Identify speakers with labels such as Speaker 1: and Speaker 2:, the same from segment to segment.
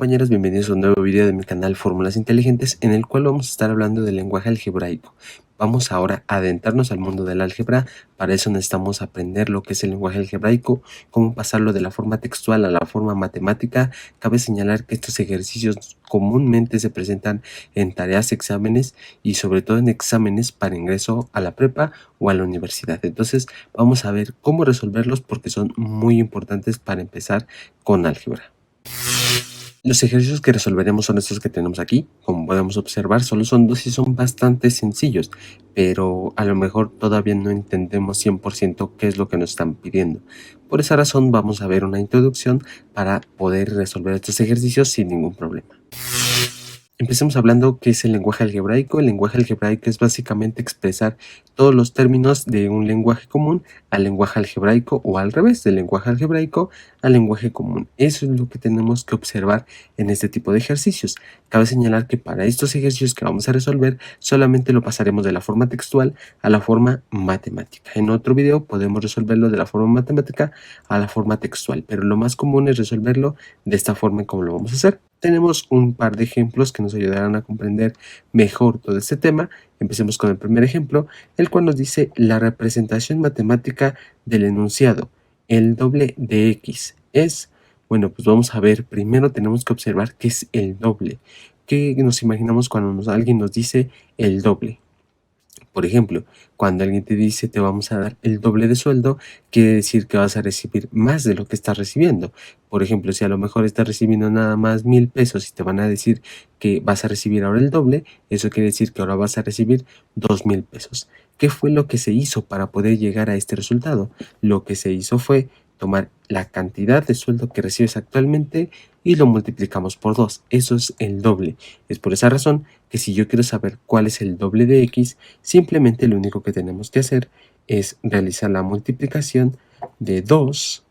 Speaker 1: compañeros, bienvenidos a un nuevo video de mi canal Fórmulas Inteligentes, en el cual vamos a estar hablando del lenguaje algebraico. Vamos ahora a adentrarnos al mundo del álgebra. Para eso necesitamos aprender lo que es el lenguaje algebraico, cómo pasarlo de la forma textual a la forma matemática. Cabe señalar que estos ejercicios comúnmente se presentan en tareas, exámenes y sobre todo en exámenes para ingreso a la prepa o a la universidad. Entonces vamos a ver cómo resolverlos porque son muy importantes para empezar con álgebra. Los ejercicios que resolveremos son estos que tenemos aquí. Como podemos observar, solo son dos y son bastante sencillos, pero a lo mejor todavía no entendemos 100% qué es lo que nos están pidiendo. Por esa razón vamos a ver una introducción para poder resolver estos ejercicios sin ningún problema. Empecemos hablando qué es el lenguaje algebraico. El lenguaje algebraico es básicamente expresar todos los términos de un lenguaje común al lenguaje algebraico o al revés, del lenguaje algebraico al lenguaje común. Eso es lo que tenemos que observar en este tipo de ejercicios. Cabe señalar que para estos ejercicios que vamos a resolver solamente lo pasaremos de la forma textual a la forma matemática. En otro video podemos resolverlo de la forma matemática a la forma textual, pero lo más común es resolverlo de esta forma como lo vamos a hacer. Tenemos un par de ejemplos que nos ayudarán a comprender mejor todo este tema. Empecemos con el primer ejemplo, el cual nos dice la representación matemática del enunciado, el doble de x es... Bueno, pues vamos a ver, primero tenemos que observar qué es el doble. ¿Qué nos imaginamos cuando alguien nos dice el doble? Por ejemplo, cuando alguien te dice te vamos a dar el doble de sueldo, quiere decir que vas a recibir más de lo que estás recibiendo. Por ejemplo, si a lo mejor estás recibiendo nada más 1,000 pesos y te van a decir que vas a recibir ahora el doble, eso quiere decir que ahora vas a recibir 2,000 pesos. ¿Qué fue lo que se hizo para poder llegar a este resultado? Lo que se hizo fue tomar la cantidad de sueldo que recibes actualmente y lo multiplicamos por 2. Eso es el doble. Es por esa razón que si yo quiero saber cuál es el doble de x, simplemente lo único que tenemos que hacer es realizar la multiplicación de 2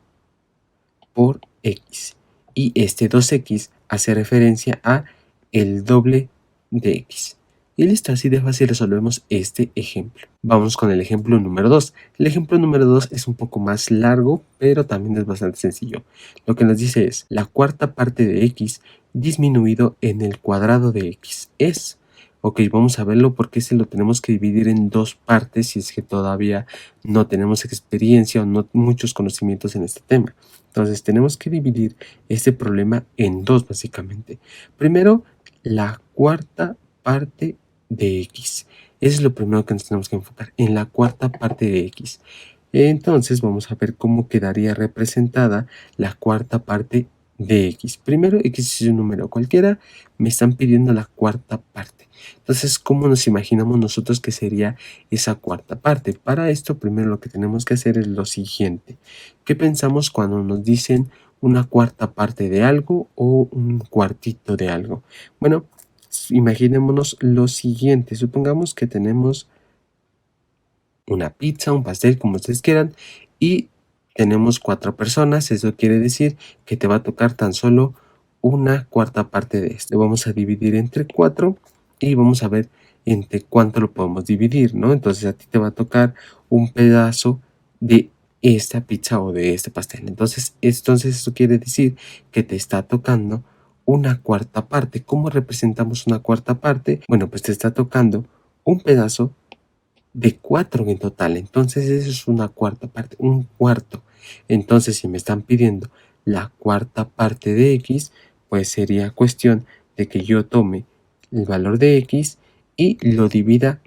Speaker 1: por x. Y este 2x hace referencia a el doble de x. Y listo, así de fácil resolvemos este ejemplo. Vamos con el ejemplo número 2. El ejemplo número 2 es un poco más largo, pero también es bastante sencillo. Lo que nos dice es, la cuarta parte de x disminuido en el cuadrado de x es... Ok, vamos a verlo porque se lo tenemos que dividir en dos partes si es que todavía no tenemos experiencia o no muchos conocimientos en este tema. Entonces tenemos que dividir este problema en dos básicamente. Primero, la cuarta parte de x. Eso es lo primero que nos tenemos que enfocar, en la cuarta parte de x. Entonces vamos a ver cómo quedaría representada la cuarta parte de x. Primero, x es un número cualquiera, me están pidiendo la cuarta parte. Entonces, ¿cómo nos imaginamos nosotros que sería esa cuarta parte? Para esto, primero lo que tenemos que hacer es lo siguiente. ¿Qué pensamos cuando nos dicen una cuarta parte de algo o un cuartito de algo? Bueno, imaginémonos lo siguiente. Supongamos que tenemos una pizza, un pastel, como ustedes quieran, y tenemos 4 personas. Eso quiere decir que te va a tocar tan solo una cuarta parte de esto. Vamos a dividir entre 4 y vamos a ver entre cuánto lo podemos dividir, ¿no? Entonces a ti te va a tocar un pedazo de esta pizza o de este pastel. Entonces esto quiere decir que te está tocando una cuarta parte. ¿Cómo representamos una cuarta parte? Bueno, pues te está tocando un pedazo de 4 en total. Entonces eso es una cuarta parte, un cuarto. Entonces si me están pidiendo la cuarta parte de x, pues sería cuestión de que yo tome el valor de x y lo divida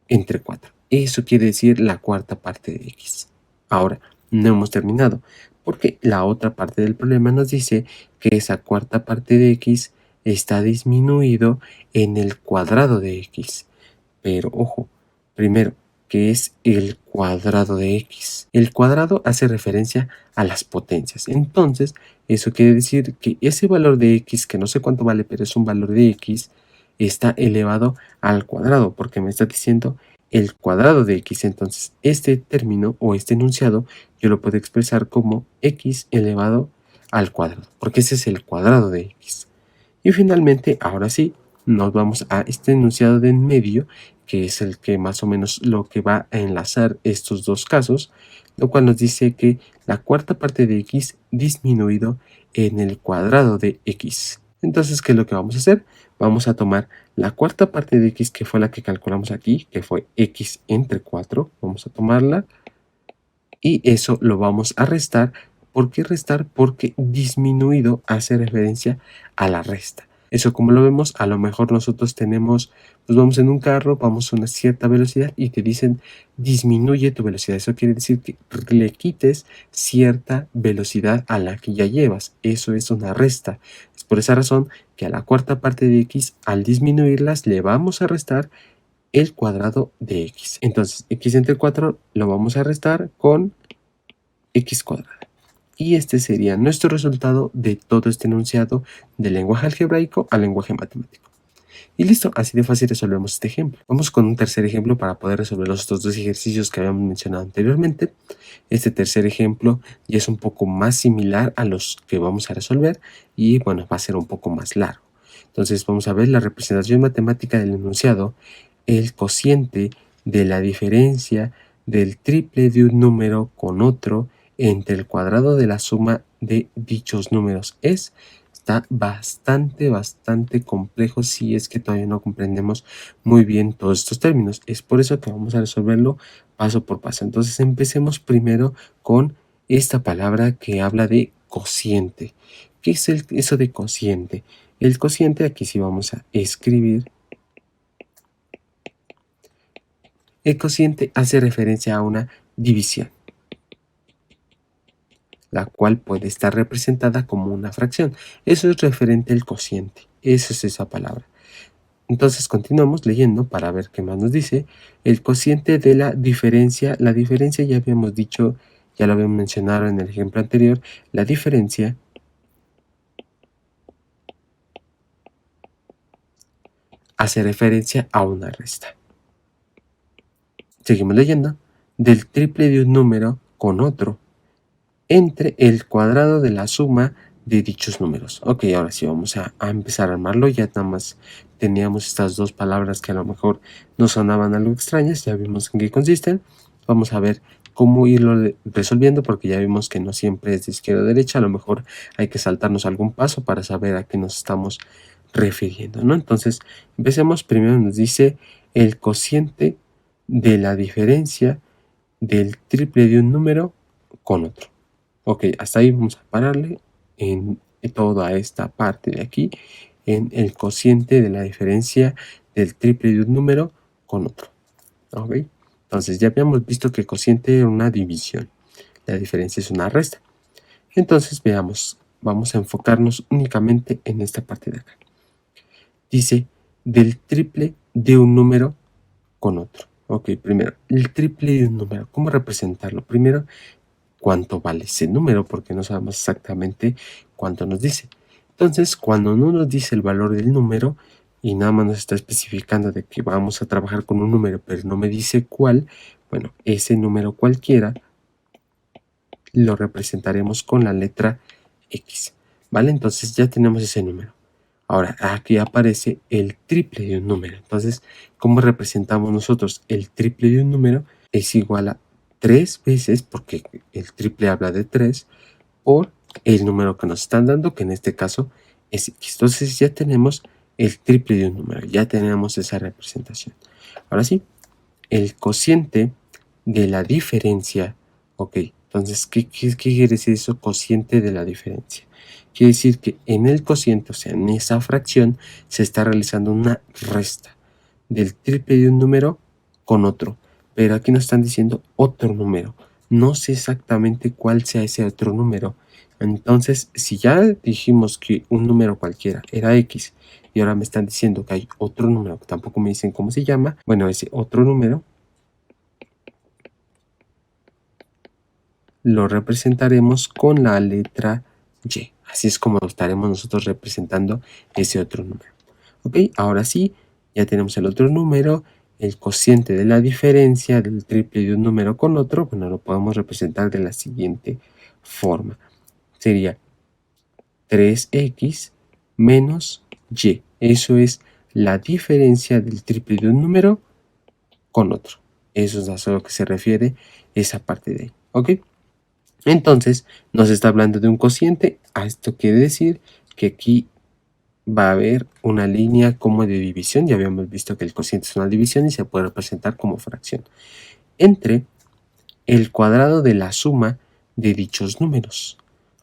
Speaker 1: entre 4. Eso quiere decir la cuarta parte de x. Ahora, no hemos terminado, porque la otra parte del problema nos dice que esa cuarta parte de x está disminuido en el cuadrado de x. Pero ojo, primero, ¿qué es el cuadrado de x? El cuadrado hace referencia a las potencias. Entonces, eso quiere decir que ese valor de x, que no sé cuánto vale, pero es un valor de x, está elevado al cuadrado, porque me está diciendo el cuadrado de x. Entonces, este término o este enunciado yo lo puedo expresar como x elevado al cuadrado, porque ese es el cuadrado de x. Y finalmente, ahora sí, nos vamos a este enunciado de en medio, que es el que más o menos lo que va a enlazar estos dos casos, lo cual nos dice que la cuarta parte de x disminuido en el cuadrado de x. Entonces, ¿qué es lo que vamos a hacer? Vamos a tomar la cuarta parte de x, que fue la que calculamos aquí, que fue x entre 4. Vamos a tomarla y eso lo vamos a restar. ¿Por qué restar? Porque disminuido hace referencia a la resta. Eso, como lo vemos, a lo mejor nosotros tenemos, pues vamos en un carro, vamos a una cierta velocidad y te dicen disminuye tu velocidad. Eso quiere decir que le quites cierta velocidad a la que ya llevas. Eso es una resta. Es por esa razón que a la cuarta parte de x, al disminuirlas, le vamos a restar el cuadrado de x. Entonces, x entre 4 lo vamos a restar con x cuadrado. Y este sería nuestro resultado de todo este enunciado del lenguaje algebraico al lenguaje matemático. Y listo, así de fácil resolvemos este ejemplo. Vamos con un tercer ejemplo para poder resolver los otros dos ejercicios que habíamos mencionado anteriormente. Este tercer ejemplo ya es un poco más similar a los que vamos a resolver y bueno, va a ser un poco más largo. Entonces vamos a ver la representación matemática del enunciado. El cociente de la diferencia del triple de un número con otro entre el cuadrado de la suma de dichos números está bastante complejo si es que todavía no comprendemos muy bien todos estos términos. Es por eso que vamos a resolverlo paso por paso. Entonces empecemos primero con esta palabra que habla de cociente. ¿Qué es eso de cociente? El cociente, aquí sí vamos a escribir. El cociente hace referencia a una división, la cual puede estar representada como una fracción. Eso es referente al cociente. Esa es esa palabra. Entonces continuamos leyendo para ver qué más nos dice. El cociente de la diferencia ya habíamos dicho, ya lo habíamos mencionado en el ejemplo anterior, la diferencia hace referencia a una resta. Seguimos leyendo. Del triple de un número con otro entre el cuadrado de la suma de dichos números. Ok, ahora sí vamos a empezar a armarlo. Ya nada más teníamos estas dos palabras que a lo mejor nos sonaban algo extrañas. Ya vimos en qué consisten. Vamos a ver cómo irlo resolviendo, porque ya vimos que no siempre es de izquierda a derecha. A lo mejor hay que saltarnos algún paso para saber a qué nos estamos refiriendo, ¿no? Entonces, empecemos. Primero nos dice el cociente de la diferencia del triple de un número con otro. Ok, hasta ahí vamos a pararle en toda esta parte de aquí, en el cociente de la diferencia del triple de un número con otro. Ok, entonces ya habíamos visto que el cociente era una división, la diferencia es una resta. Entonces veamos, vamos a enfocarnos únicamente en esta parte de acá. Dice del triple de un número con otro. Ok, primero, el triple de un número, ¿cómo representarlo? Primero, cuánto vale ese número, porque no sabemos exactamente cuánto nos dice. Entonces, cuando no nos dice el valor del número y nada más nos está especificando de que vamos a trabajar con un número, pero no me dice cuál, bueno, ese número cualquiera lo representaremos con la letra X, ¿vale? Entonces ya tenemos ese número. Ahora, aquí aparece el triple de un número. Entonces, ¿cómo representamos nosotros? El triple de un número es igual a 3 veces, porque el triple habla de 3, por el número que nos están dando, que en este caso es X. Entonces ya tenemos el triple de un número, ya tenemos esa representación. Ahora sí, el cociente de la diferencia, ok, entonces, ¿qué quiere decir eso? Cociente de la diferencia. Quiere decir que en el cociente, o sea, en esa fracción, se está realizando una resta del triple de un número con otro. Pero aquí nos están diciendo otro número. No sé exactamente cuál sea ese otro número. Entonces, si ya dijimos que un número cualquiera era X y ahora me están diciendo que hay otro número que tampoco me dicen cómo se llama, bueno, ese otro número lo representaremos con la letra Y. Así es como estaremos nosotros representando ese otro número. Ok, ahora sí, ya tenemos el otro número, el cociente de la diferencia del triple de un número con otro. Bueno, lo podemos representar de la siguiente forma. Sería 3x menos y. Eso es la diferencia del triple de un número con otro. Eso es a lo que se refiere esa parte de ahí, ¿ok? Entonces, nos está hablando de un cociente. Esto quiere decir que aquí va a haber una línea como de división. Ya habíamos visto que el cociente es una división y se puede representar como fracción entre el cuadrado de la suma de dichos números.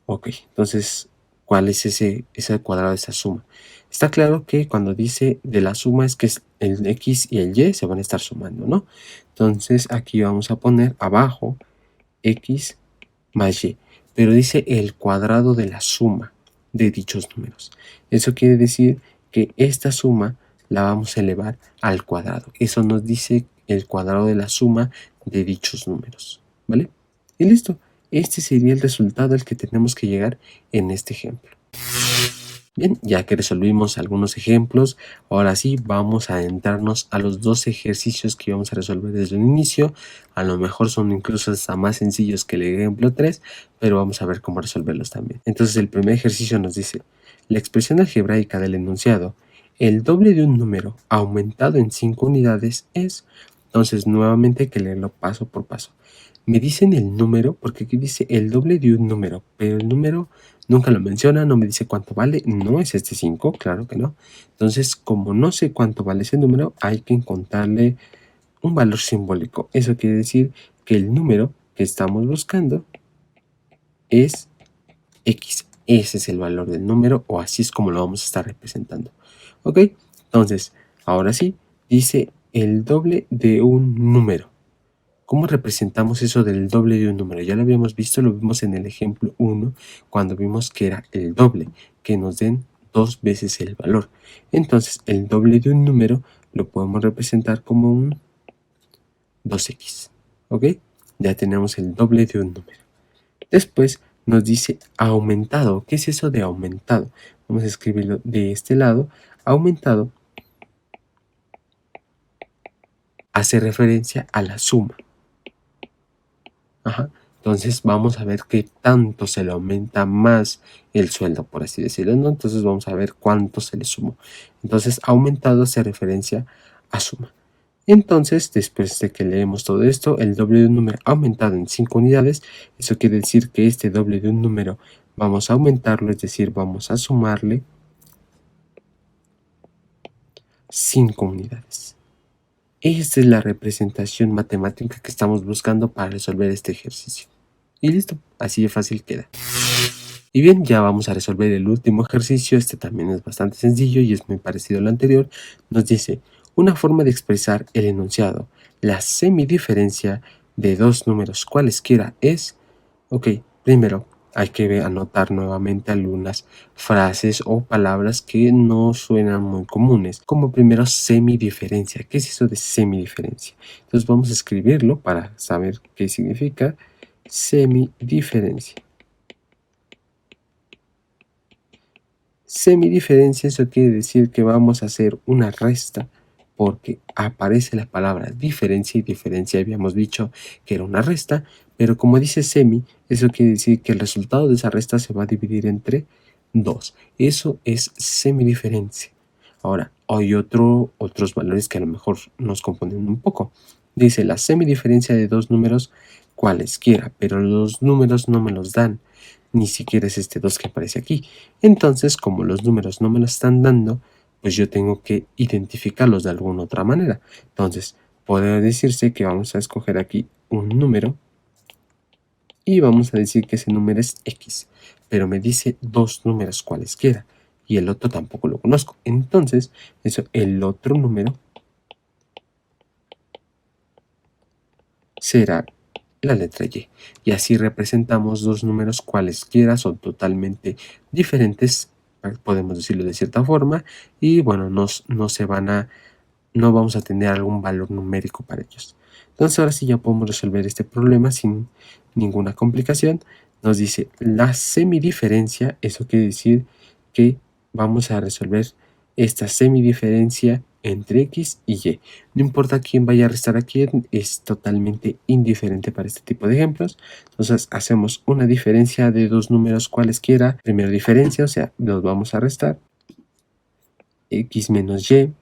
Speaker 1: Ok, entonces, ¿cuál es ese cuadrado de esa suma? Está claro que cuando dice de la suma es que el x y el y se van a estar sumando, ¿no? Entonces aquí vamos a poner abajo x más y, pero dice el cuadrado de la suma de dichos números. Eso quiere decir que esta suma la vamos a elevar al cuadrado. Eso nos dice el cuadrado de la suma de dichos números, ¿vale? Y listo. Este sería el resultado al que tenemos que llegar en este ejemplo. Bien, ya que resolvimos algunos ejemplos, ahora sí vamos a adentrarnos a los dos ejercicios que vamos a resolver desde un inicio. A lo mejor son incluso hasta más sencillos que el ejemplo 3, pero vamos a ver cómo resolverlos también. Entonces el primer ejercicio nos dice, la expresión algebraica del enunciado, el doble de un número aumentado en 5 unidades es... Entonces nuevamente hay que leerlo paso por paso. Me dicen el número, porque aquí dice el doble de un número, pero el número nunca lo menciona, no me dice cuánto vale, no es este 5, claro que no. Entonces, como no sé cuánto vale ese número, hay que encontrarle un valor simbólico. Eso quiere decir que el número que estamos buscando es x. Ese es el valor del número, o así es como lo vamos a estar representando. ¿Ok? Entonces, ahora sí, dice el doble de un número. ¿Cómo representamos eso del doble de un número? Ya lo habíamos visto, lo vimos en el ejemplo 1, cuando vimos que era el doble, que nos den 2 veces el valor. Entonces, el doble de un número lo podemos representar como un 2x. ¿Ok? Ya tenemos el doble de un número. Después nos dice aumentado. ¿Qué es eso de aumentado? Vamos a escribirlo de este lado. Aumentado hace referencia a la suma. Ajá. Entonces vamos a ver qué tanto se le aumenta más el sueldo, por así decirlo, ¿no? Entonces vamos a ver cuánto se le sumó. Entonces aumentado hace referencia a suma. Entonces, después de que leemos todo esto, el doble de un número aumentado en 5 unidades, eso quiere decir que este doble de un número vamos a aumentarlo, es decir, vamos a sumarle 5 unidades. Esta es la representación matemática que estamos buscando para resolver este ejercicio. Y listo, así de fácil queda. Y bien, ya vamos a resolver el último ejercicio. Este también es bastante sencillo y es muy parecido al anterior. Nos dice, una forma de expresar el enunciado, la semidiferencia de dos números cualesquiera es... Ok, primero hay que anotar nuevamente algunas frases o palabras que no suenan muy comunes. Como primero, semidiferencia. ¿Qué es eso de semidiferencia? Entonces vamos a escribirlo para saber qué significa semidiferencia. Semidiferencia, eso quiere decir que vamos a hacer una resta porque aparece la palabra diferencia y diferencia habíamos dicho que era una resta, pero como dice semi, eso quiere decir que el resultado de esa resta se va a dividir entre 2. Eso es semidiferencia. Ahora, hay otros valores que a lo mejor nos confunden un poco. Dice la semidiferencia de dos números cualesquiera, pero los números no me los dan. Ni siquiera es este 2 que aparece aquí. Entonces, como los números no me lo están dando, pues yo tengo que identificarlos de alguna otra manera. Entonces, puede decirse que vamos a escoger aquí un número y vamos a decir que ese número es X, pero me dice dos números cualesquiera y el otro tampoco lo conozco. Entonces, el otro número será la letra Y. Y así representamos dos números cualesquiera, son totalmente diferentes, podemos decirlo de cierta forma, y bueno, no vamos a tener algún valor numérico para ellos. Entonces ahora sí ya podemos resolver este problema sin ninguna complicación. Nos dice la semidiferencia, eso quiere decir que vamos a resolver esta semidiferencia entre X y Y. No importa quién vaya a restar a quién, es totalmente indiferente para este tipo de ejemplos. Entonces hacemos una diferencia de dos números cualesquiera. Primera diferencia, o sea, los vamos a restar. X menos Y.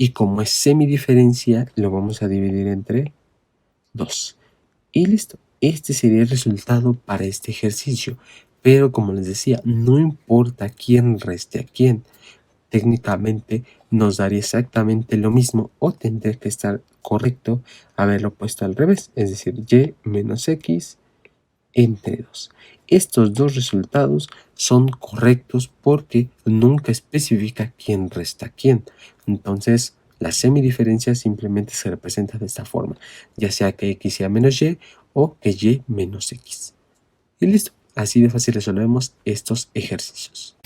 Speaker 1: y como es semidiferencia, lo vamos a dividir entre 2. Y listo. Este sería el resultado para este ejercicio. Pero como les decía, no importa quién reste a quién. Técnicamente nos daría exactamente lo mismo o tendría que estar correcto haberlo puesto al revés. Es decir, y menos x entre 2. Estos dos resultados son correctos porque nunca especifica quién resta quién. Entonces, la semidiferencia simplemente se representa de esta forma, ya sea que x sea menos y o que y menos x. Y listo, así de fácil resolvemos estos ejercicios.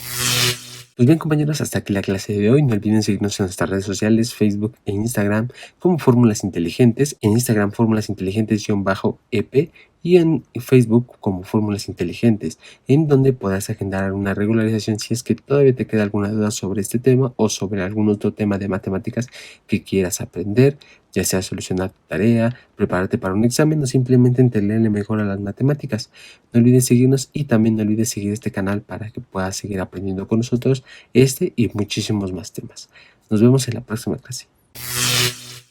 Speaker 1: Pues bien, compañeros, hasta aquí la clase de hoy. No olviden seguirnos en nuestras redes sociales, Facebook e Instagram como Fórmulas Inteligentes. En Instagram, Fórmulas Inteligentes-EP y en Facebook como Fórmulas Inteligentes, en donde podrás agendar una regularización si es que todavía te queda alguna duda sobre este tema o sobre algún otro tema de matemáticas que quieras aprender, ya sea solucionar tu tarea, prepararte para un examen o simplemente entenderle mejor a las matemáticas. No olvides seguirnos y también no olvides seguir este canal para que puedas seguir aprendiendo con nosotros este y muchísimos más temas. Nos vemos en la próxima clase.